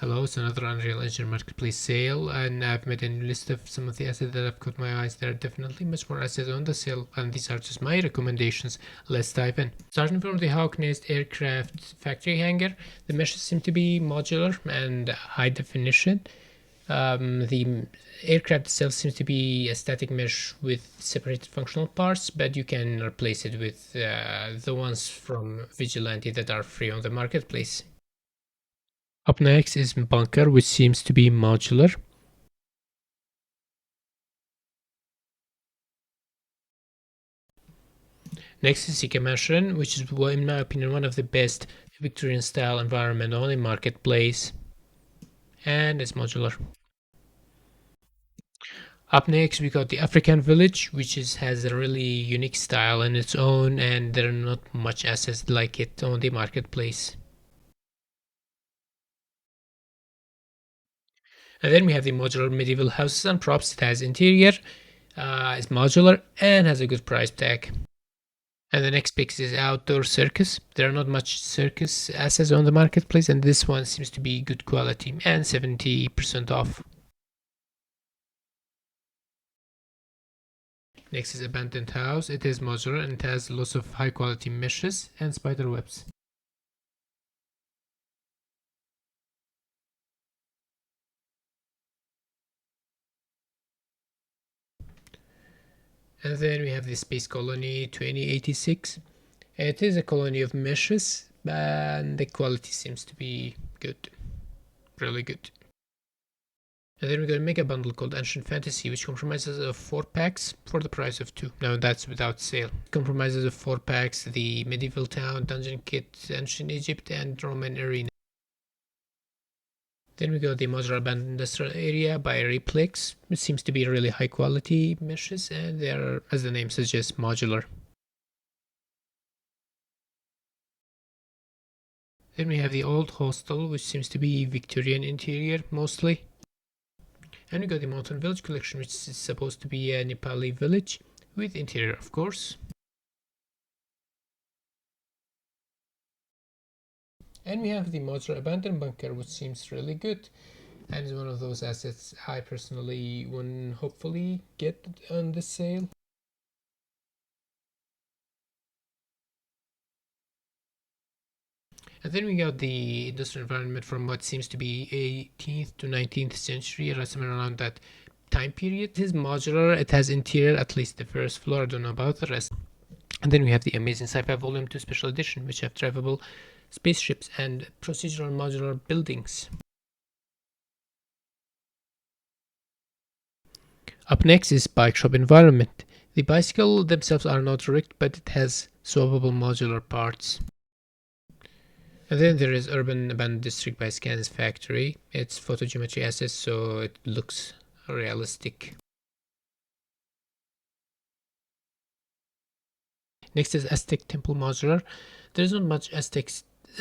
Hello, it's another Unreal Engine Marketplace sale, and I've made a new list of some of the assets that have caught my eyes. There are definitely much more assets on the sale, and these are just my recommendations. Let's dive in. Starting from the Hawk Nest aircraft factory hangar, the meshes seem to be modular and high definition. The aircraft itself seems to be a static mesh with separated functional parts, but you can replace it with the ones from Vigilante that are free on the marketplace. Up next is Bunker, which seems to be modular. Next is Sika Mansion, which is, in my opinion, one of the best Victorian style environment on the marketplace, and it's modular. Up next, we got the African Village, which has a really unique style in its own, and there are not much assets like it on the marketplace. And then we have the modular medieval houses and props. It has interior, is modular, and has a good price tag. And the next pick is Outdoor Circus. There are not much circus assets on the marketplace, and this one seems to be good quality and 70% off. Next is Abandoned House. It is modular and it has lots of high quality meshes and spider webs. And then we have the Space Colony 2086. It is a colony of meshes, and the quality seems to be good, really good. And then we got a mega bundle called Ancient Fantasy, which comprises of 4 packs for the price of 2. Now that's without sale. It comprises of 4 packs: the Medieval Town, Dungeon Kit, Ancient Egypt, and Roman Arena. Then we got the modular abandoned industrial area by Replex, which seems to be really high quality meshes, and they are, as the name suggests, modular. Then we have the Old Hostel, which seems to be Victorian interior mostly. And we got the Mountain Village collection, which is supposed to be a Nepali village with interior, of course. And we have the modular abandoned bunker, which seems really good, and is one of those assets I personally will hopefully get on the sale. And then we got the industrial environment from what seems to be 18th to 19th century, or somewhere around that time period. It is modular, it has interior, at least the first floor, I don't know about the rest. And then we have the Amazing Sci-Fi Volume 2 Special Edition, which have drivable spaceships and procedural modular buildings. Up next is Bike Shop Environment. The bicycle themselves are not rigged, but it has swappable modular parts. And then there is Urban Abandoned District by Scans Factory. It's photogeometry assets, so it looks realistic. Next is Aztec Temple Modular. There's not much Aztec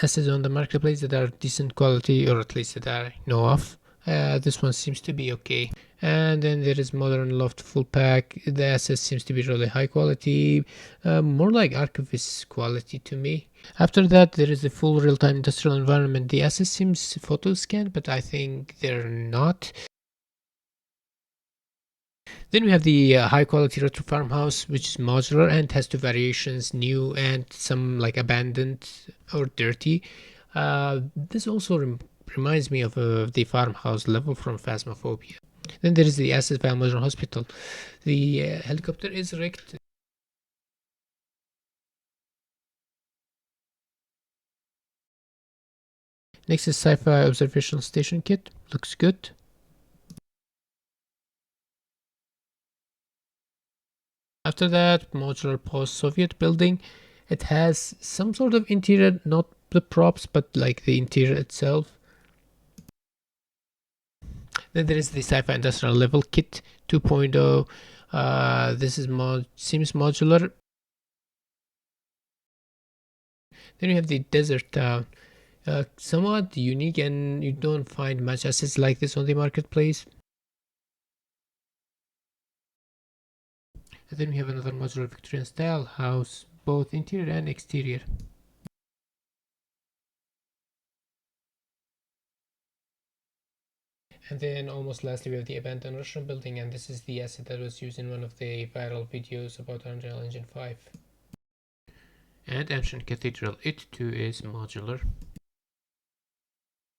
assets on the marketplace that are decent quality, or at least that I know of. This one seems to be okay. And then there is Modern Loft Full Pack. The asset seems to be really high quality, more like Archivist quality to me. After that, there is the full real-time industrial environment. The asset seems photo scanned, but I think they're not. Then we have the high quality retro farmhouse, which is modular and has 2 variations, new and some like abandoned or dirty. This also reminds me of the farmhouse level from Phasmophobia. Then there is the Asset via Modern Hospital. The helicopter is rigged. Next is Sci-Fi Observational Station Kit. Looks good. After that, modular post-Soviet building. It has some sort of interior, not the props, but like the interior itself. Then there is the Sci-Fi Industrial Level Kit 2.0. This is seems modular. Then you have the Desert Town. Somewhat unique, and you don't find much assets like this on the marketplace. And then we have another modular Victorian style house, both interior and exterior. And then almost lastly we have the abandoned Russian building, and this is the asset that was used in one of the viral videos about Unreal Engine 5. And Ancient Cathedral, it too is modular.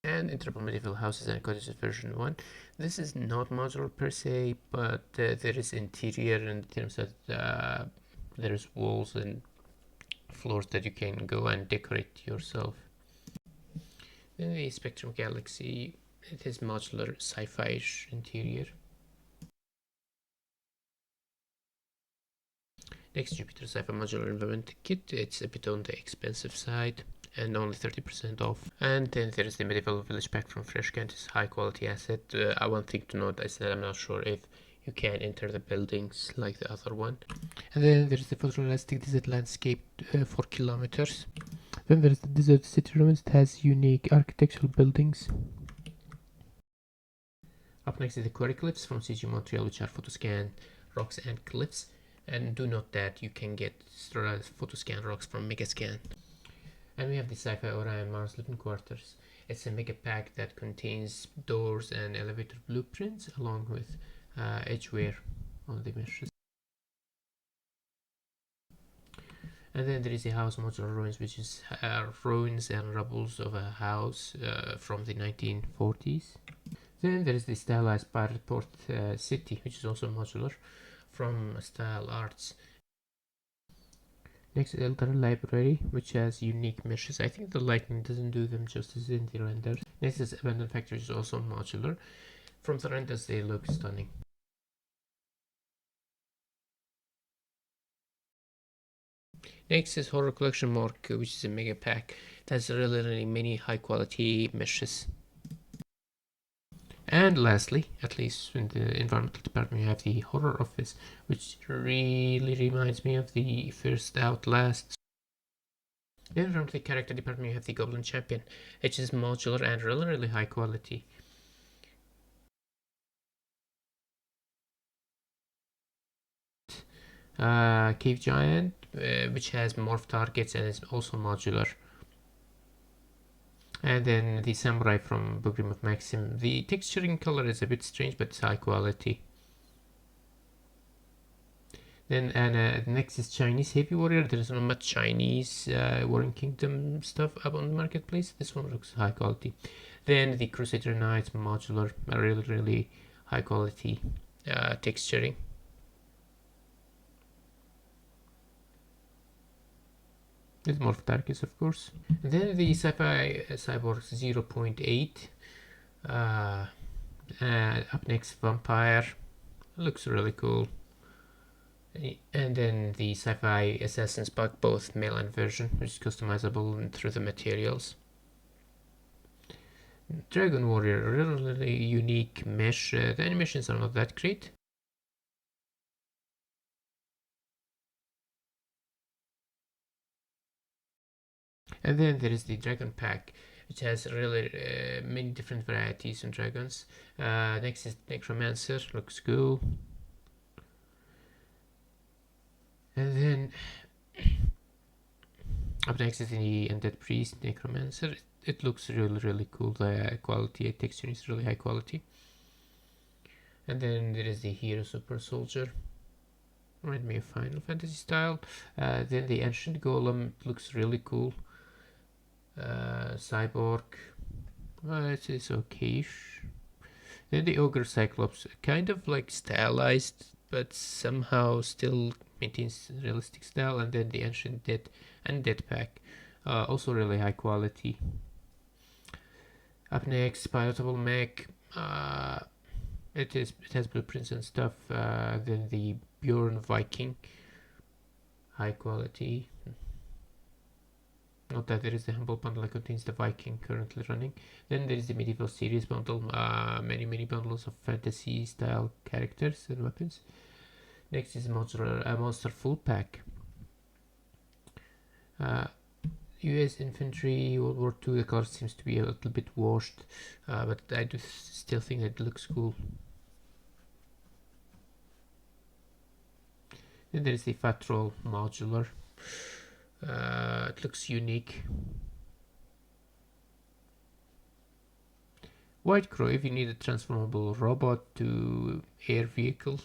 And Interval Medieval Houses and Cottages version 1. This is not modular per se, but there is interior in terms of there's walls and floors that you can go and decorate yourself. Then the Spectrum Galaxy, it is modular sci-fi-ish interior. Next, Jupiter Sci-Fi Modular Environment Kit, it's a bit on the expensive side and only 30% off. And then there is the Medieval Village Pack from Freshcan, it's a high quality asset. One thing to note is that I'm not sure if you can enter the buildings like the other one. And then there's the photorealistic desert landscape 4 kilometers. Then there's the desert city ruins, it has unique architectural buildings. Up next is the quarry cliffs from CG Montreal, which are photoscan rocks and cliffs. And do note that you can get photoscan rocks from Megascan. And we have the Sci-Fi Orion Mars Living Quarters. It's a mega pack that contains doors and elevator blueprints along with edgeware on the meshes. And then there is the House Modular Ruins, which is ruins and rubbles of a house from the 1940s. Then there is the stylized Pirate Port City, which is also modular from Style Arts. Next is Elder Library, which has unique meshes. I think the lighting doesn't do them justice in the renders. Next is Abandoned Factory, which is also modular. From the renders they look stunning. Next is Horror Collection Mark, which is a mega pack. It has really many high quality meshes. And lastly, at least in the environmental department, you have the Horror Office, which really reminds me of the first Outlast. Then from the character department, you have the Goblin Champion, which is modular and really high quality. Cave Giant, which has morph targets and is also modular. And then the Samurai from Bookgrim of Maxim. The texturing color is a bit strange, but it's high quality. Then next is Chinese Heavy Warrior. There is not much Chinese Warring Kingdom stuff up on the marketplace. This one looks high quality. Then the Crusader Knights modular, really high quality texturing. With morph targets, of course. And then the Sci-Fi Cyborg 0.8. Up next, Vampire. Looks really cool. And then the Sci-Fi Assassin's Bug, both male and version, which is customizable through the materials. Dragon Warrior, really unique mesh. The animations are not that great. And then there is the Dragon Pack, which has really many different varieties of dragons. Next is Necromancer, looks cool. And then up next is the Undead Priest, Necromancer. It looks really cool. The quality, texture is really high quality. And then there is the Hero Super Soldier. Remind me of Final Fantasy style. Then the Ancient Golem, it looks really cool. Cyborg, it is okayish. Then the Ogre Cyclops, kind of like stylized, but somehow still maintains realistic style. And then the Ancient Dead and Dead Pack, also really high quality. Up next, Pilotable Mech. It has blueprints and stuff. Then the Bjorn Viking, high quality. Note that there is the Humble bundle that contains the Viking currently running. Then there is the Medieval Series bundle, many bundles of fantasy style characters and weapons. Next is Monster Full Pack. US Infantry, World War II, the color seems to be a little bit washed, but I do still think that it looks cool. Then there is the Fat Troll modular. It looks unique. White Crow, if you need a transformable robot to air vehicle,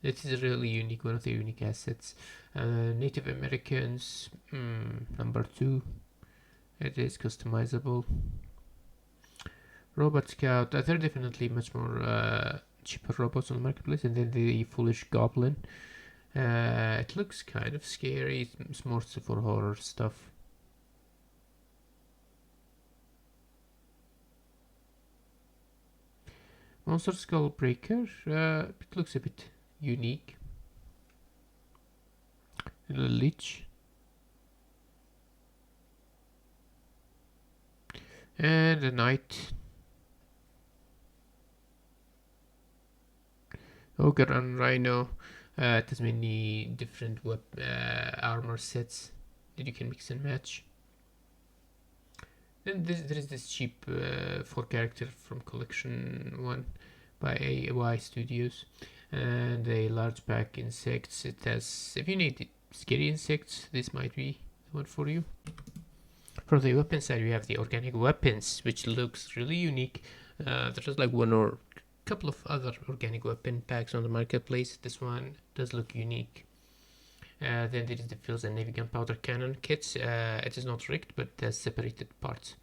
it is a really unique, one of the unique assets. Native Americans, number 2, it is customizable. Robot Scout, they're definitely much more cheaper robots on the marketplace. And then the Foolish Goblin, it looks kind of scary, it's more for horror stuff. Monster Skull Breaker, it looks a bit unique. A little leech. And a knight. Ogre and Rhino. It has many different armor sets that you can mix and match. Then there is this cheap 4 character from Collection 1 by AY Studios. And a large pack insects. It has, if you need scary insects, this might be the one for you. For the weapon side, we have the organic weapons, which looks really unique. There's like one or couple of other organic weapon packs on the marketplace. This one does look unique. Then there is the Fields and Navy Gunpowder Cannon kits. It is not rigged, but it has separated parts.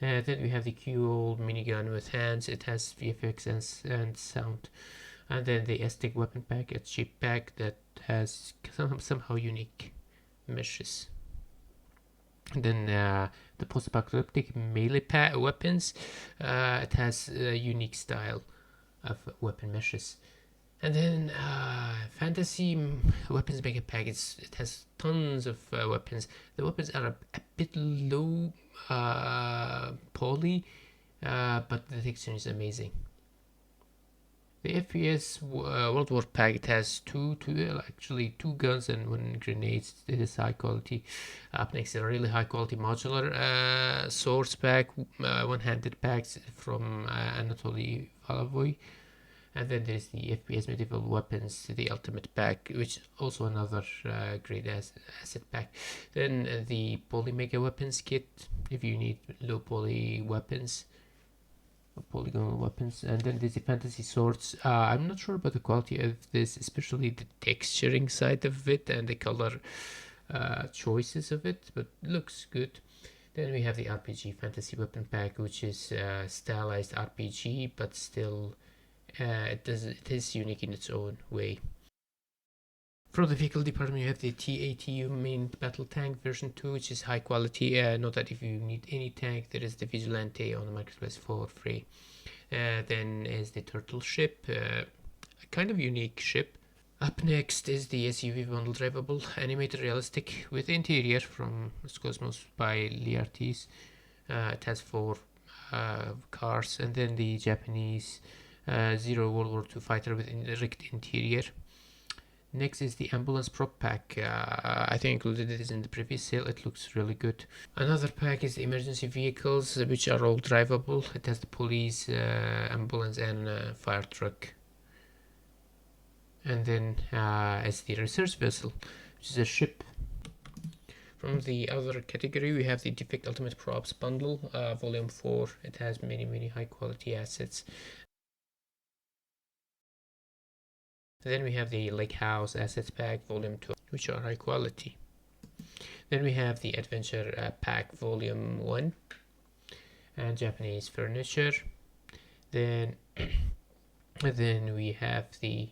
Then we have the Q-Old minigun with hands. It has VFX and sound. And then the Aztec weapon pack, a cheap pack that has somehow unique meshes. And then the post-apocalyptic melee weapons, it has a unique style of weapon meshes. And then fantasy weapons mega pack, it has tons of weapons. The weapons are a bit low poly, but the texture is amazing. The FPS World War pack, it has two guns and 1 grenade. It is high quality. Up next, a really high quality modular swords pack, one-handed packs from Anatoly Valovoy. And then there's the FPS Medieval Weapons, the Ultimate Pack, which is also another great asset pack. Then the Poly Mega Weapons kit, if you need low poly weapons, polygonal weapons. And then there's the Fantasy Swords. I'm not sure about the quality of this, especially the texturing side of it and the color choices of it, but looks good. Then we have the RPG Fantasy Weapon Pack, which is stylized RPG, but still it is unique in its own way. For the vehicle department, you have the TATU main battle tank version 2, which is high quality. Note that if you need any tank, there is the Vigilante on the marketplace for free. Then is the Turtle ship, a kind of unique ship. Up next is the SUV bundle drivable, animated realistic with interior from Cosmos by Liartis. It has 4 cars, and then the Japanese Zero World War II fighter with rigged interior. Next is the ambulance prop pack. I think I included this in the previous sale. It looks really good. Another pack is the emergency vehicles, which are all drivable. It has the police, ambulance, and fire truck. And then as the research vessel, which is a ship. From the other category, we have the Defect Ultimate Props bundle, volume 4. It has many high quality assets. Then we have the Lake House Assets Pack Volume 2, which are high quality. Then we have the Adventure Pack Volume 1 and Japanese Furniture. Then we have the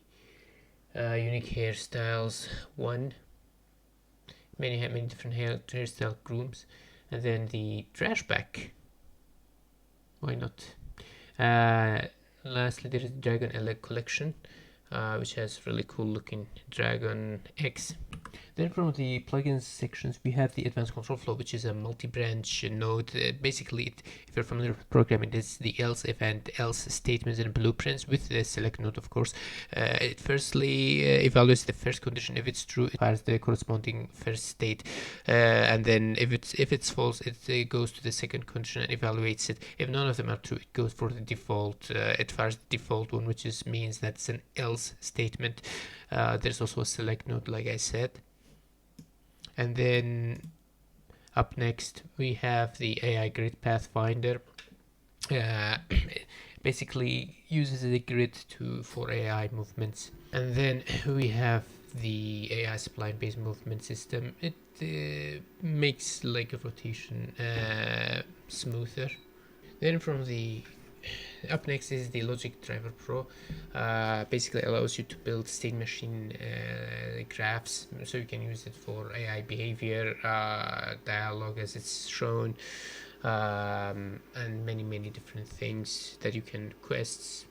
Unique Hairstyles 1, many different hairstyle grooms. And then the Trash Pack. Why not? Lastly, there is the Dragon LA Collection, which has really cool looking Dragon X. Then from the plugins sections, we have the Advanced Control Flow, which is a multi-branch node. Basically, if you're familiar with programming, it's the else, if, and else statements and blueprints with the select node, of course. It firstly evaluates the first condition. If it's true, it fires the corresponding first state, and then if it's false, it goes to the second condition and evaluates it. If none of them are true, it goes for the default. It fires the default one, which means that's an else statement. There's also a select node, like I said. And then up next we have the AI Grid Pathfinder. uh, basically uses the grid for AI movements. And then we have the AI spline based movement system. It makes like a rotation smoother. Then from the up next is the Logic Driver Pro. Basically allows you to build state machine graphs, so you can use it for AI behavior, dialogue as it's shown, and many different things that you can quests,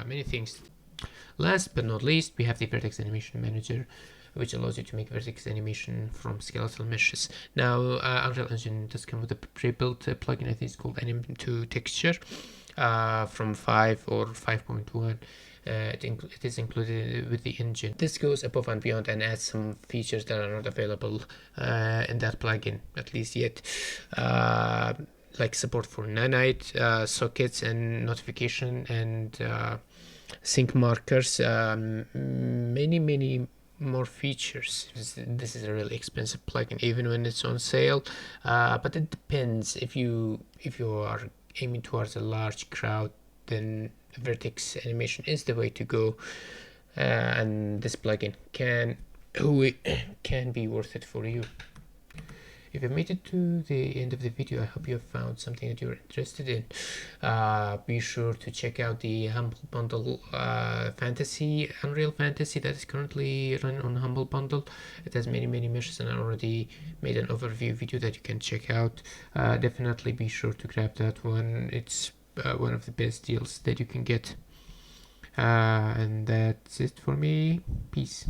many things. Last but not least, we have the Vertex Animation Manager, which allows you to make vertex animation from skeletal meshes. Now, Unreal Engine does come with a pre-built plugin. I think it's called Anim2 Texture from 5 or 5.1. It is included with the engine. This goes above and beyond and adds some features that are not available in that plugin, at least yet. Like support for nanite sockets and notification and sync markers, many more features. This is a really expensive plugin even when it's on sale, but it depends. If you are aiming towards a large crowd, then vertex animation is the way to go, and this plugin can be worth it for you. If you made it to the end of the video, I hope you have found something that you're interested in. Be sure to check out the Humble Bundle Unreal Fantasy that is currently running on Humble Bundle. It has many meshes, and I already made an overview video that you can check out. Definitely be sure to grab that one. It's one of the best deals that you can get. And that's it for me. Peace.